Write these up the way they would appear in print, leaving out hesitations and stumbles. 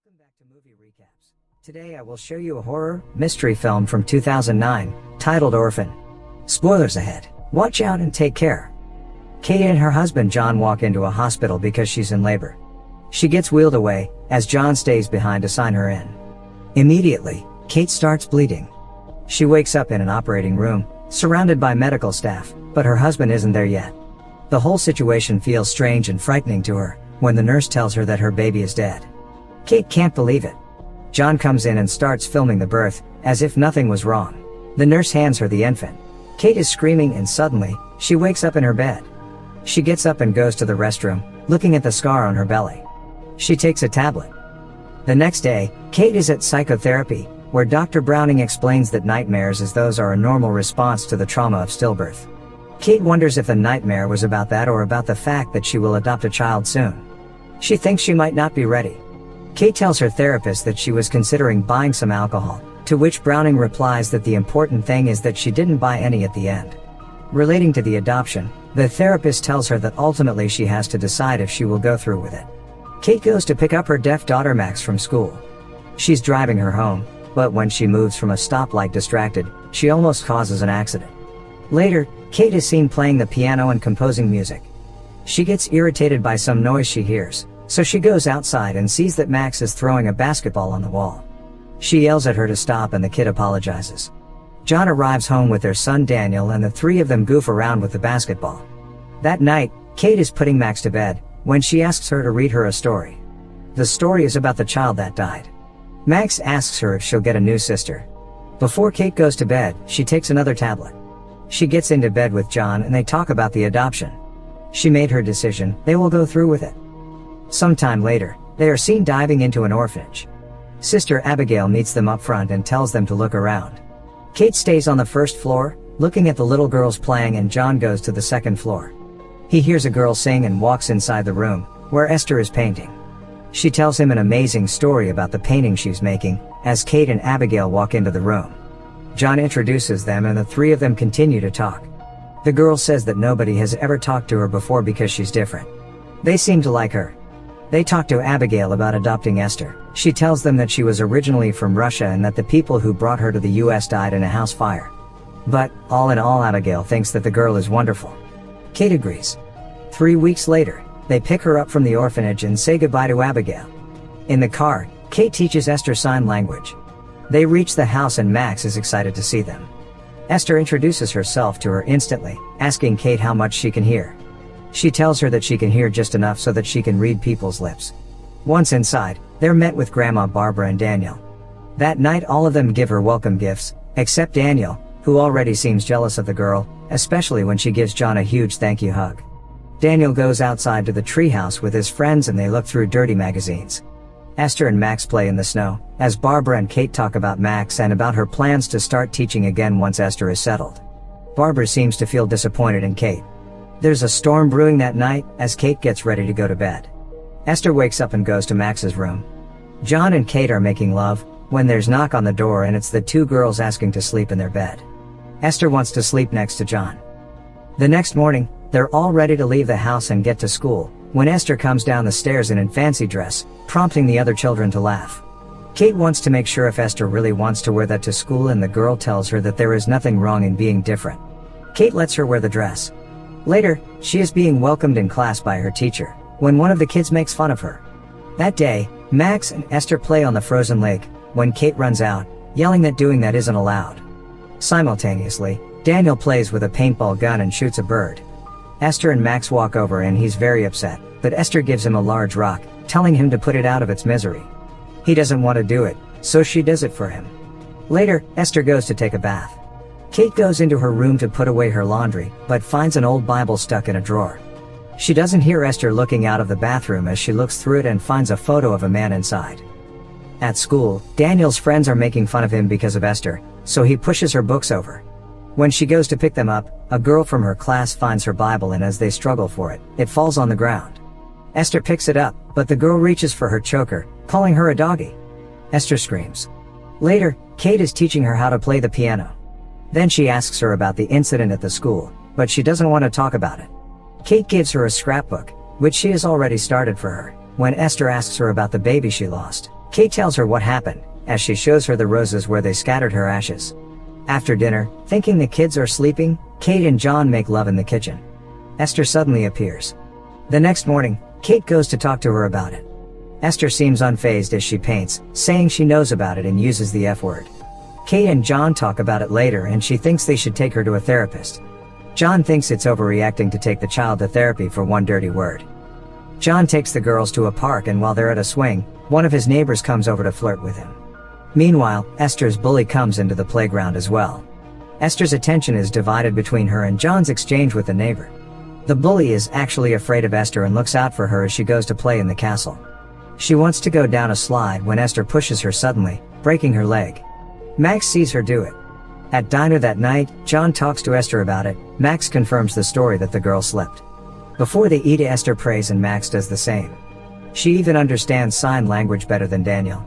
Welcome back to Movie Recaps. Today I will show you a horror mystery film from 2009, titled Orphan. Spoilers ahead. Watch out and take care. Kate and her husband John walk into a hospital because she's in labor. She gets wheeled away, as John stays behind to sign her in. Immediately, Kate starts bleeding. She wakes up in an operating room, surrounded by medical staff, but her husband isn't there yet. The whole situation feels strange and frightening to her, when the nurse tells her that her baby is dead. Kate can't believe it. John comes in and starts filming the birth, as if nothing was wrong. The nurse hands her the infant. Kate is screaming and suddenly, she wakes up in her bed. She gets up and goes to the restroom, looking at the scar on her belly. She takes a tablet. The next day, Kate is at psychotherapy, where Dr. Browning explains that nightmares as those are a normal response to the trauma of stillbirth. Kate wonders if the nightmare was about that or about the fact that she will adopt a child soon. She thinks she might not be ready. Kate tells her therapist that she was considering buying some alcohol, to which Browning replies that the important thing is that she didn't buy any at the end. Relating to the adoption, the therapist tells her that ultimately she has to decide if she will go through with it. Kate goes to pick up her deaf daughter Max from school. She's driving her home, but when she moves from a stoplight distracted, she almost causes an accident. Later, Kate is seen playing the piano and composing music. She gets irritated by some noise she hears, so she goes outside and sees that Max is throwing a basketball on the wall. She yells at her to stop and the kid apologizes. John arrives home with their son Daniel and the three of them goof around with the basketball. That night, Kate is putting Max to bed, when she asks her to read her a story. The story is about the child that died. Max asks her if she'll get a new sister. Before Kate goes to bed, she takes another tablet. She gets into bed with John and they talk about the adoption. She made her decision, they will go through with it. Sometime later, they are seen diving into an orphanage. Sister Abigail meets them up front and tells them to look around. Kate stays on the first floor, looking at the little girls playing, and John goes to the second floor. He hears a girl sing and walks inside the room, where Esther is painting. She tells him an amazing story about the painting she's making, as Kate and Abigail walk into the room. John introduces them and the three of them continue to talk. The girl says that nobody has ever talked to her before because she's different. They seem to like her. They talk to Abigail about adopting Esther. She tells them that she was originally from Russia and that the people who brought her to the US died in a house fire. But, all in all, Abigail thinks that the girl is wonderful. Kate agrees. 3 weeks later, they pick her up from the orphanage and say goodbye to Abigail. In the car, Kate teaches Esther sign language. They reach the house and Max is excited to see them. Esther introduces herself to her instantly, asking Kate how much she can hear. She tells her that she can hear just enough so that she can read people's lips. Once inside, they're met with Grandma Barbara and Daniel. That night all of them give her welcome gifts, except Daniel, who already seems jealous of the girl, especially when she gives John a huge thank you hug. Daniel goes outside to the treehouse with his friends and they look through dirty magazines. Esther and Max play in the snow, as Barbara and Kate talk about Max and about her plans to start teaching again once Esther is settled. Barbara seems to feel disappointed in Kate. There's a storm brewing that night, as Kate gets ready to go to bed. Esther wakes up and goes to Max's room. John and Kate are making love, when there's a knock on the door and it's the two girls asking to sleep in their bed. Esther wants to sleep next to John. The next morning, they're all ready to leave the house and get to school, when Esther comes down the stairs in fancy dress, prompting the other children to laugh. Kate wants to make sure if Esther really wants to wear that to school, and the girl tells her that there is nothing wrong in being different. Kate lets her wear the dress. Later, she is being welcomed in class by her teacher, when one of the kids makes fun of her. That day, Max and Esther play on the frozen lake, when Kate runs out, yelling that doing that isn't allowed. Simultaneously, Daniel plays with a paintball gun and shoots a bird. Esther and Max walk over and he's very upset, but Esther gives him a large rock, telling him to put it out of its misery. He doesn't want to do it, so she does it for him. Later, Esther goes to take a bath. Kate goes into her room to put away her laundry, but finds an old Bible stuck in a drawer. She doesn't hear Esther looking out of the bathroom as she looks through it and finds a photo of a man inside. At school, Daniel's friends are making fun of him because of Esther, so he pushes her books over. When she goes to pick them up, a girl from her class finds her Bible and as they struggle for it, it falls on the ground. Esther picks it up, but the girl reaches for her choker, calling her a doggy. Esther screams. Later, Kate is teaching her how to play the piano. Then she asks her about the incident at the school, but she doesn't want to talk about it. Kate gives her a scrapbook, which she has already started for her, when Esther asks her about the baby she lost. Kate tells her what happened, as she shows her the roses where they scattered her ashes. After dinner, thinking the kids are sleeping, Kate and John make love in the kitchen. Esther suddenly appears. The next morning, Kate goes to talk to her about it. Esther seems unfazed as she paints, saying she knows about it and uses the F word. Kate and John talk about it later and she thinks they should take her to a therapist. John thinks it's overreacting to take the child to therapy for one dirty word. John takes the girls to a park and while they're at a swing, one of his neighbors comes over to flirt with him. Meanwhile, Esther's bully comes into the playground as well. Esther's attention is divided between her and John's exchange with the neighbor. The bully is actually afraid of Esther and looks out for her as she goes to play in the castle. She wants to go down a slide when Esther pushes her suddenly, breaking her leg. Max sees her do it. At dinner that night, John talks to Esther about it. Max confirms the story that the girl slipped. Before they eat, Esther prays and Max does the same. She even understands sign language better than Daniel.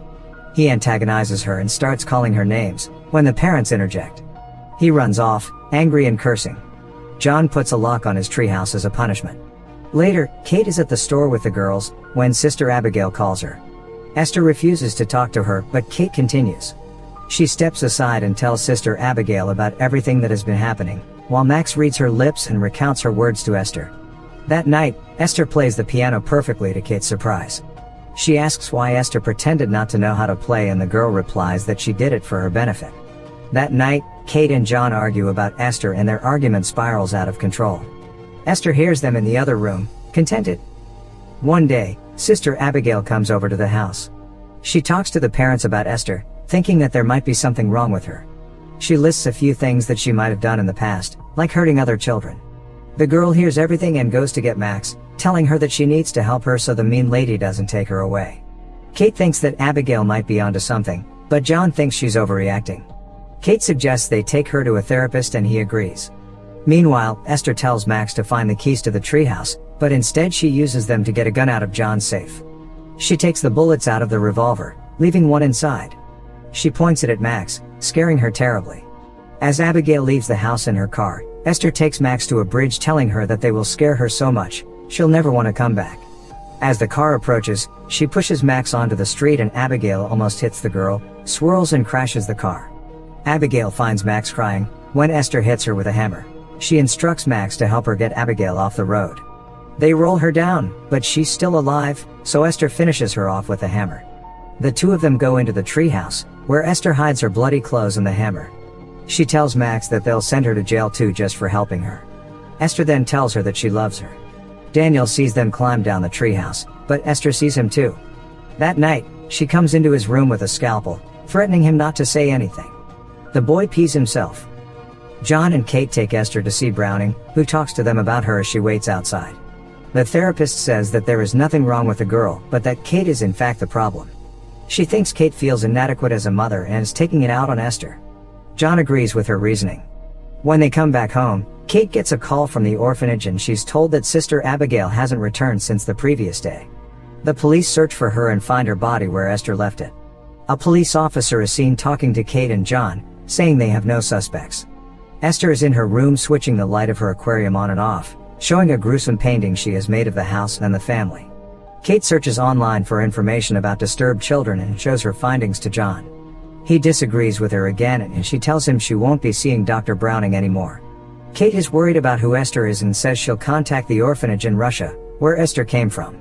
He antagonizes her and starts calling her names, when the parents interject. He runs off, angry and cursing. John puts a lock on his treehouse as a punishment. Later, Kate is at the store with the girls, when Sister Abigail calls her. Esther refuses to talk to her, but Kate continues. She steps aside and tells Sister Abigail about everything that has been happening, while Max reads her lips and recounts her words to Esther. That night, Esther plays the piano perfectly to Kate's surprise. She asks why Esther pretended not to know how to play and the girl replies that she did it for her benefit. That night, Kate and John argue about Esther and their argument spirals out of control. Esther hears them in the other room, contented. One day, Sister Abigail comes over to the house. She talks to the parents about Esther, thinking that there might be something wrong with her. She lists a few things that she might have done in the past, like hurting other children. The girl hears everything and goes to get Max, telling her that she needs to help her so the mean lady doesn't take her away. Kate thinks that Abigail might be onto something, but John thinks she's overreacting. Kate suggests they take her to a therapist and he agrees. Meanwhile, Esther tells Max to find the keys to the treehouse, but instead she uses them to get a gun out of John's safe. She takes the bullets out of the revolver, leaving one inside. She points it at Max, scaring her terribly. As Abigail leaves the house in her car, Esther takes Max to a bridge telling her that they will scare her so much, she'll never want to come back. As the car approaches, she pushes Max onto the street and Abigail almost hits the girl, swirls and crashes the car. Abigail finds Max crying, when Esther hits her with a hammer. She instructs Max to help her get Abigail off the road. They roll her down, but she's still alive, so Esther finishes her off with a hammer. The two of them go into the treehouse, where Esther hides her bloody clothes and the hammer. She tells Max that they'll send her to jail too just for helping her. Esther then tells her that she loves her. Daniel sees them climb down the treehouse, but Esther sees him too. That night, she comes into his room with a scalpel, threatening him not to say anything. The boy pees himself. John and Kate take Esther to see Browning, who talks to them about her as she waits outside. The therapist says that there is nothing wrong with the girl, but that Kate is in fact the problem. She thinks Kate feels inadequate as a mother and is taking it out on Esther. John agrees with her reasoning. When they come back home, Kate gets a call from the orphanage and she's told that Sister Abigail hasn't returned since the previous day. The police search for her and find her body where Esther left it. A police officer is seen talking to Kate and John, saying they have no suspects. Esther is in her room switching the light of her aquarium on and off, showing a gruesome painting she has made of the house and the family. Kate searches online for information about disturbed children and shows her findings to John. He disagrees with her again and she tells him she won't be seeing Dr. Browning anymore. Kate is worried about who Esther is and says she'll contact the orphanage in Russia, where Esther came from.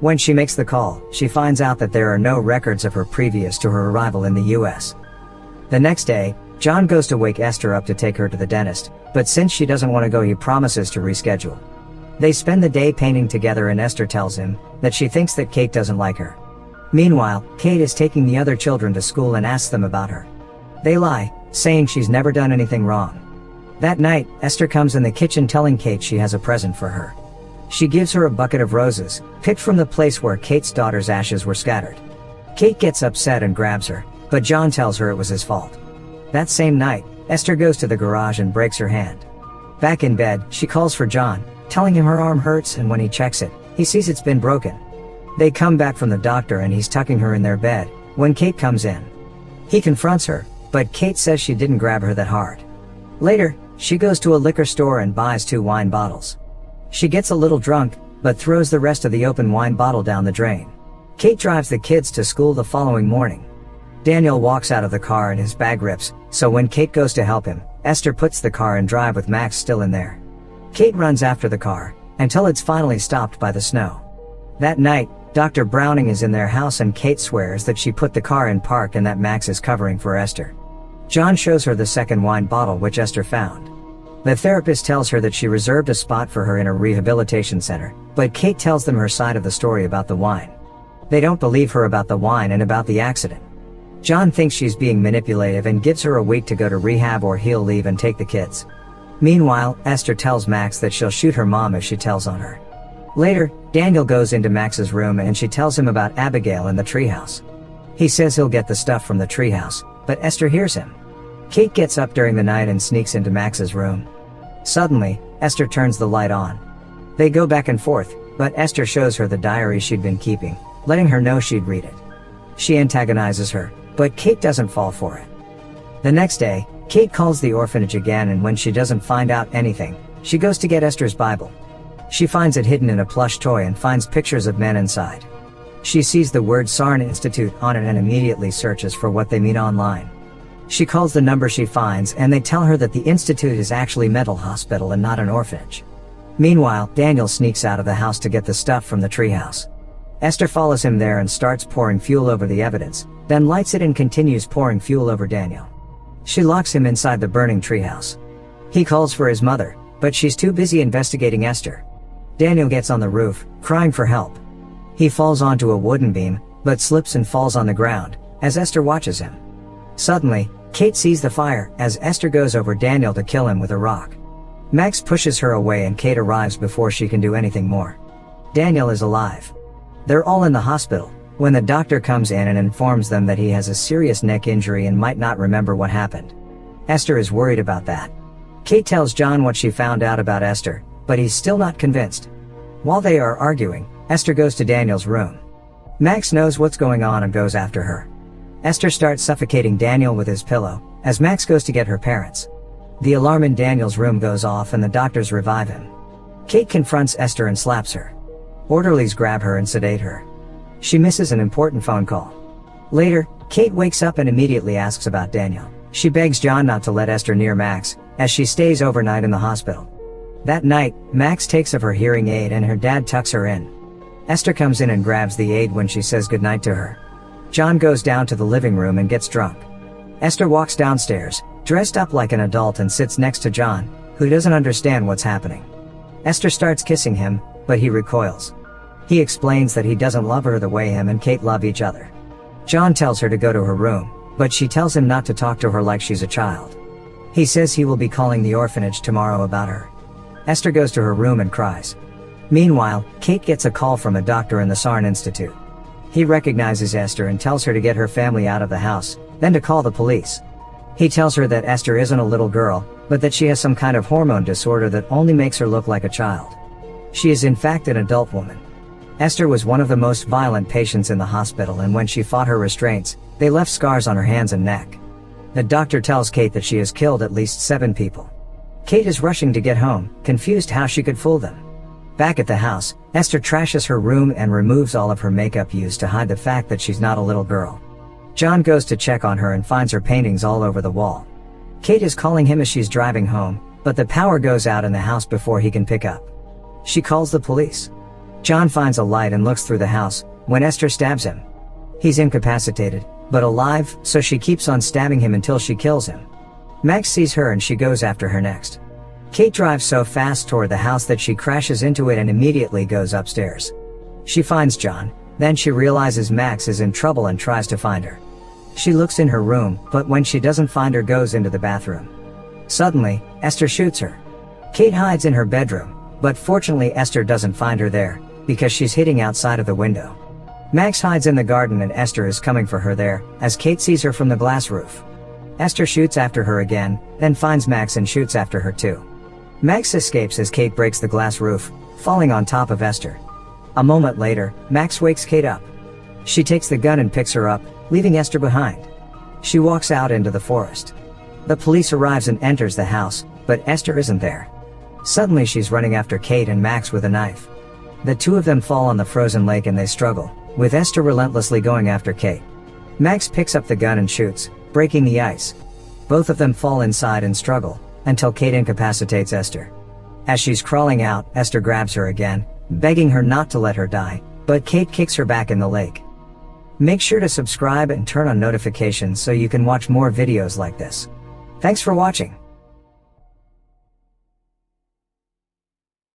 When she makes the call, she finds out that there are no records of her previous to her arrival in the US. The next day, John goes to wake Esther up to take her to the dentist, but since she doesn't want to go, he promises to reschedule. They spend the day painting together and Esther tells him that she thinks that Kate doesn't like her. Meanwhile, Kate is taking the other children to school and asks them about her. They lie, saying she's never done anything wrong. That night, Esther comes in the kitchen telling Kate she has a present for her. She gives her a bucket of roses, picked from the place where Kate's daughter's ashes were scattered. Kate gets upset and grabs her, but John tells her it was his fault. That same night, Esther goes to the garage and breaks her hand. Back in bed, she calls for John, telling him her arm hurts, and when he checks it, he sees it's been broken. They come back from the doctor and he's tucking her in their bed, when Kate comes in. He confronts her, but Kate says she didn't grab her that hard. Later, she goes to a liquor store and buys 2 wine bottles. She gets a little drunk, but throws the rest of the open wine bottle down the drain. Kate drives the kids to school the following morning. Daniel walks out of the car and his bag rips, so when Kate goes to help him, Esther puts the car in drive with Max still in there. Kate runs after the car, until it's finally stopped by the snow. That night, Dr. Browning is in their house and Kate swears that she put the car in park and that Max is covering for Esther. John shows her the second wine bottle which Esther found. The therapist tells her that she reserved a spot for her in a rehabilitation center, but Kate tells them her side of the story about the wine. They don't believe her about the wine and about the accident. John thinks she's being manipulative and gives her a week to go to rehab or he'll leave and take the kids. Meanwhile, Esther tells Max that she'll shoot her mom if she tells on her. Later, Daniel goes into Max's room and she tells him about Abigail and the treehouse. He says he'll get the stuff from the treehouse, but Esther hears him. Kate gets up during the night and sneaks into Max's room. Suddenly, Esther turns the light on. They go back and forth, but Esther shows her the diary she'd been keeping, letting her know she'd read it. She antagonizes her, but Kate doesn't fall for it. The next day, Kate calls the orphanage again and when she doesn't find out anything, she goes to get Esther's Bible. She finds it hidden in a plush toy and finds pictures of men inside. She sees the word Sarn Institute on it and immediately searches for what they mean online. She calls the number she finds and they tell her that the institute is actually a mental hospital and not an orphanage. Meanwhile, Daniel sneaks out of the house to get the stuff from the treehouse. Esther follows him there and starts pouring fuel over the evidence, then lights it and continues pouring fuel over Daniel. She locks him inside the burning treehouse. He calls for his mother, but she's too busy investigating Esther. Daniel gets on the roof, crying for help. He falls onto a wooden beam, but slips and falls on the ground, as Esther watches him. Suddenly, Kate sees the fire, as Esther goes over Daniel to kill him with a rock. Max pushes her away and Kate arrives before she can do anything more. Daniel is alive. They're all in the hospital, when the doctor comes in and informs them that he has a serious neck injury and might not remember what happened. Esther is worried about that. Kate tells John what she found out about Esther, but he's still not convinced. While they are arguing, Esther goes to Daniel's room. Max knows what's going on and goes after her. Esther starts suffocating Daniel with his pillow, as Max goes to get her parents. The alarm in Daniel's room goes off and the doctors revive him. Kate confronts Esther and slaps her. Orderlies grab her and sedate her. She misses an important phone call. Later, Kate wakes up and immediately asks about Daniel. She begs John not to let Esther near Max, as she stays overnight in the hospital. That night, Max takes of her hearing aid and her dad tucks her in. Esther comes in and grabs the aid when she says goodnight to her. John goes down to the living room and gets drunk. Esther walks downstairs, dressed up like an adult and sits next to John, who doesn't understand what's happening. Esther starts kissing him, but he recoils. He explains that he doesn't love her the way him and Kate love each other. John tells her to go to her room, but she tells him not to talk to her like she's a child. He says he will be calling the orphanage tomorrow about her. Esther goes to her room and cries. Meanwhile, Kate gets a call from a doctor in the Sarn Institute. He recognizes Esther and tells her to get her family out of the house, then to call the police. He tells her that Esther isn't a little girl, but that she has some kind of hormone disorder that only makes her look like a child. She is in fact an adult woman. Esther was one of the most violent patients in the hospital and when she fought her restraints, they left scars on her hands and neck. The doctor tells Kate that she has killed at least 7 people. Kate is rushing to get home, confused how she could fool them. Back at the house, Esther trashes her room and removes all of her makeup used to hide the fact that she's not a little girl. John goes to check on her and finds her paintings all over the wall. Kate is calling him as she's driving home, but the power goes out in the house before he can pick up. She calls the police. John finds a light and looks through the house, when Esther stabs him. He's incapacitated, but alive, so she keeps on stabbing him until she kills him. Max sees her and she goes after her next. Kate drives so fast toward the house that she crashes into it and immediately goes upstairs. She finds John, then she realizes Max is in trouble and tries to find her. She looks in her room, but when she doesn't find her goes into the bathroom. Suddenly, Esther shoots her. Kate hides in her bedroom, but fortunately Esther doesn't find her there, because she's hiding outside of the window. Max hides in the garden and Esther is coming for her there, as Kate sees her from the glass roof. Esther shoots after her again, then finds Max and shoots after her too. Max escapes as Kate breaks the glass roof, falling on top of Esther. A moment later, Max wakes Kate up. She takes the gun and picks her up, leaving Esther behind. She walks out into the forest. The police arrives and enters the house, but Esther isn't there. Suddenly she's running after Kate and Max with a knife. The two of them fall on the frozen lake and they struggle, with Esther relentlessly going after Kate. Max picks up the gun and shoots, breaking the ice. Both of them fall inside and struggle, until Kate incapacitates Esther. As she's crawling out, Esther grabs her again, begging her not to let her die, but Kate kicks her back in the lake. Make sure to subscribe and turn on notifications so you can watch more videos like this. Thanks for watching.